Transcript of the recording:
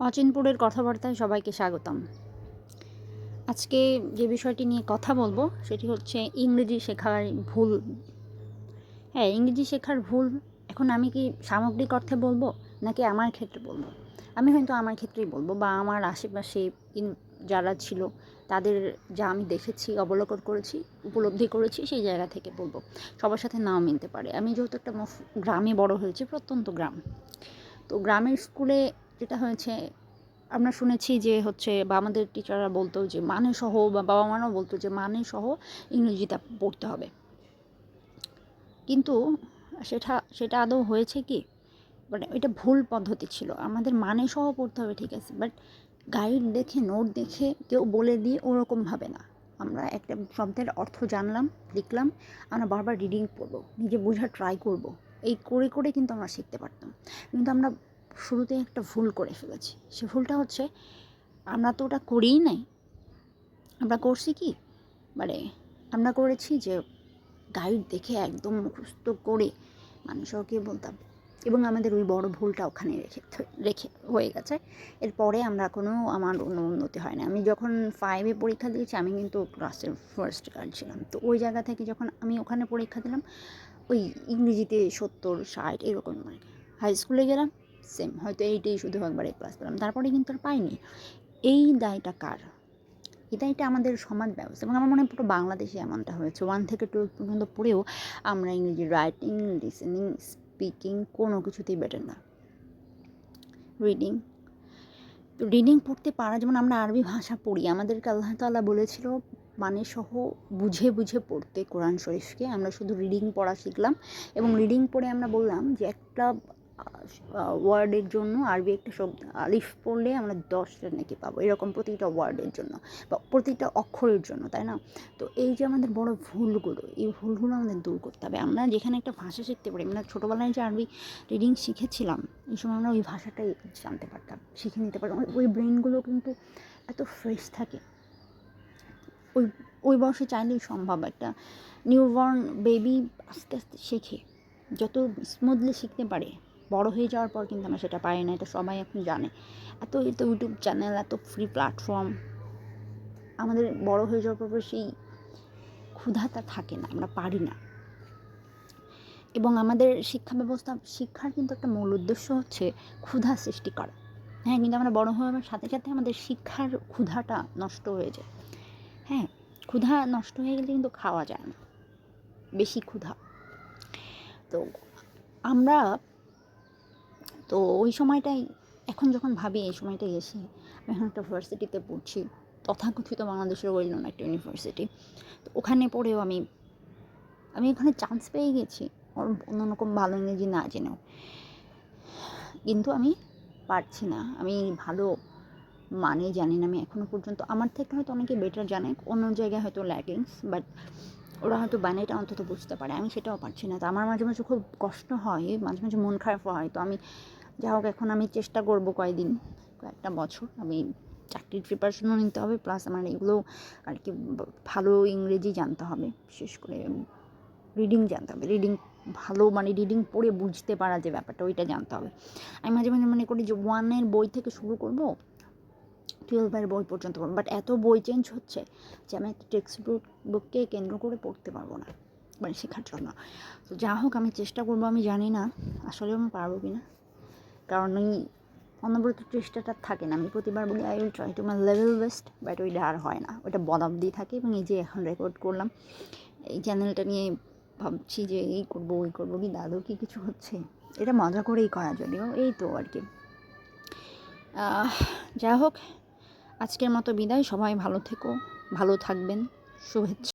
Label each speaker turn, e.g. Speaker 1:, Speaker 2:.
Speaker 1: অচিনপুরের কথাবার্তায় সবাইকে স্বাগতম। আজকে যে বিষয়টি নিয়ে কথা বলবো সেটি হচ্ছে ইংরেজি শেখার ভুল। হ্যাঁ, ইংরেজি শেখার ভুল। এখন আমি কি সামগ্রিক অর্থে বলবো নাকি আমার ক্ষেত্রে বলবো? আমি হয়তো আমার ক্ষেত্রেই বলবো, বা আমার আশেপাশে যারা ছিল তাদের যা আমি দেখেছি, অবলোকন করেছি, উপলব্ধি করেছি সেই জায়গা থেকে বলবো। সবার সাথে নাও মিলতে পারে। আমি যেহেতু একটা গ্রামে বড় হয়েছি, প্রত্যন্ত গ্রাম, তো গ্রামের স্কুলে যেটা হয়েছে, আমরা শুনেছি যে হচ্ছে, বা আমাদের টিচাররা বলতো যে মানে সহ, বা বাবা মারাও বলতো যে মানে সহ ইংরেজিটা পড়তে হবে। কিন্তু সেটা সেটা আদৌ হয়েছে কি? মানে এটা ভুল পদ্ধতি ছিল। আমাদের মানে সহ পড়তে হবে, ঠিক আছে, বাট গাইড দেখে, নোট দেখে কেউ বলে দিয়ে ওরকমভাবে না। আমরা একটা শব্দের অর্থ জানলাম, লিখলাম, আমরা বারবার রিডিং পড়বো, নিজে বোঝার ট্রাই করব। এই করে করে কিন্তু আমরা শিখতে পারতাম। কিন্তু আমরা শুরুতে একটা ভুল করে ফেলেছি। সে ভুলটা হচ্ছে, আমরা তো ওটা করিই নাই। আমরা করছি কি, মানে আমরা করেছি যে গাইড দেখে একদম মুখস্থ করে মানুষকে বলতাম, এবং আমাদের ওই বড় ভুলটা ওখানে রেখে রেখে হয়ে গেছে। এরপরে আমার কোনো উন্নতি হয় না। আমি যখন 5-এ পরীক্ষা দিয়েছি, আমি কিন্তু ক্লাসের ফার্স্ট গার্ড ছিলাম। তো ওই জায়গা থেকে যখন আমি ওখানে পরীক্ষা দিলাম, ওই ইংরেজিতে 70-60 এরকম মার্ক। হাই স্কুলে গেলাম, সেম, হয়তো 8-এই শুধু একবার এ ক্লাস পেলাম, তারপরে কিন্তু আর পাইনি। এই দায়টা কার? এটা আমাদের সমাজ ব্যবস্থা, এবং আমার মনে হয় পুরো বাংলাদেশে এমনটা হয়েছে। 1 থেকে 12 পর্যন্ত পড়েও আমরা ইংরেজি রাইটিং, লিসেনিং, স্পিকিং কোনো কিছুতেই বেটার না। রিডিং রিডিং পড়তে পারা, যেমন আমরা আরবি ভাষা পড়ি, আমাদেরকে আল্লাহ তাআলা বলেছিল মানে সহ বুঝে বুঝে পড়তে কোরআন শরীফকে। আমরা শুধু রিডিং পড়া শিখলাম, এবং রিডিং পড়ে আমরা বললাম যে একটা ওয়ার্ডের জন্য আরবি একটা শব্দ আলিফ পড়লে আমরা 10টা নাকি পাবো, এরকম প্রতিটা ওয়ার্ডের জন্য বা প্রতিটা অক্ষরের জন্য, তাই না? তো এই যে আমাদের বড় ভুলগুলো, এই ভুলগুলো আমাদের দূর করতে হবে। আমরা যেখানে একটা ভাষা শিখতে পারি, আমরা ছোটোবেলায় যে আরবি রিডিং শিখেছিলাম, এই সময় আমরা ওই ভাষাটাই জানতে পারতাম, শিখে নিতে পারতাম। ওই ব্রেনগুলো কিন্তু এত ফ্রেশ থাকে। ওই ওই বয়সে চাইলেই সম্ভব। একটা নিউবর্ন বেবি আস্তে আস্তে শেখে, যত স্মুথলি শিখতে পারে, বড় হয়ে যাওয়ার পর কিন্তু আমরা সেটা পারি না। এটা সবাই এখন জানে। এত ইউটিউব চ্যানেল, এত ফ্রি প্ল্যাটফর্ম, আমাদের বড় হয়ে যাওয়ার পর সেই ক্ষুধাটা থাকে না, আমরা পারি না। এবং আমাদের শিক্ষা ব্যবস্থা, শিক্ষার কিন্তু একটা মূল উদ্দেশ্য হচ্ছে ক্ষুধা সৃষ্টি করা। হ্যাঁ, কিন্তু আমরা বড় হওয়ার সাথে সাথে আমাদের শিক্ষার ক্ষুধাটা নষ্ট হয়ে যায়। হ্যাঁ, ক্ষুধা নষ্ট হয়ে গেলে কিন্তু খাওয়া যায় না, বেশি ক্ষুধা। তো আমরা তো ওই সময়টাই, এখন যখন ভাবি এই সময়টাই এসে, আমি এখন একটা ভার্সিটিতে পড়ছি, তথাকথিত বাংলাদেশের ওয়েল নোন একটা ইউনিভার্সিটি। তো ওখানে পড়েও আমি ওখানে চান্স পেয়ে গেছি, অন্যরকম ভালো ইংরেজি না জেনেও, কিন্তু আমি পারছি না। আমি ভালো মানে জানি না। আমি এখনও পর্যন্ত, আমার থেকে হয়তো অনেকে বেটার জানে, অন্য জায়গায় হয়তো ল্যাকিংস, বাট ওরা হয়তো বানাইটা অন্তত বুঝতে পারে, আমি সেটাও পারছি না। তো আমার মাঝে মাঝে খুব কষ্ট হয়, মাঝে মাঝে মন খারাপ হয়। তো আমি, যা হোক, এখন আমি চেষ্টা করব কয়েকটা বছর আমি চাকরির প্রিপারেশনও নিতে হবে, প্লাস আমার এগুলো আর কি ভালো ইংরেজি জানতে হবে, বিশেষ করে রিডিং জানতে হবে। রিডিং ভালো, মানে রিডিং পড়ে বুঝতে পারা যে ব্যাপারটা, ওইটা জানতে হবে। আমি মাঝে মাঝে মনে করি যে 1-এর বই থেকে শুরু করব, 12-এর বই পর্যন্ত পড়ব, বাট এত বই চেঞ্জ হচ্ছে যে আমি একটা টেক্সট বুককে কেন্দ্র করে পড়তে পারবো না, মানে শেখার জন্য। তো যা হোক, আমি চেষ্টা করবো। আমি জানি না আসলে আমি পারবো কি না, কারণ ওই অনবরত চেষ্টাটা থাকে না। আমি প্রতিবার বলি I will try to my level best, but ওইটা আর হয় না, ওইটা বদাবদি থাকে। এবং এই যে এখন রেকর্ড করলাম, এই চ্যানেলটা নিয়ে ভাবছি যে এই করবো ওই করবো, কি দাদু কি কিছু হচ্ছে, এটা মজা করেই করা, যদিও এই তো আর কি। যা হোক, আজকের মতো বিদায়। সবাই ভালো থেকো, ভালো থাকবেন, শুভেচ্ছা।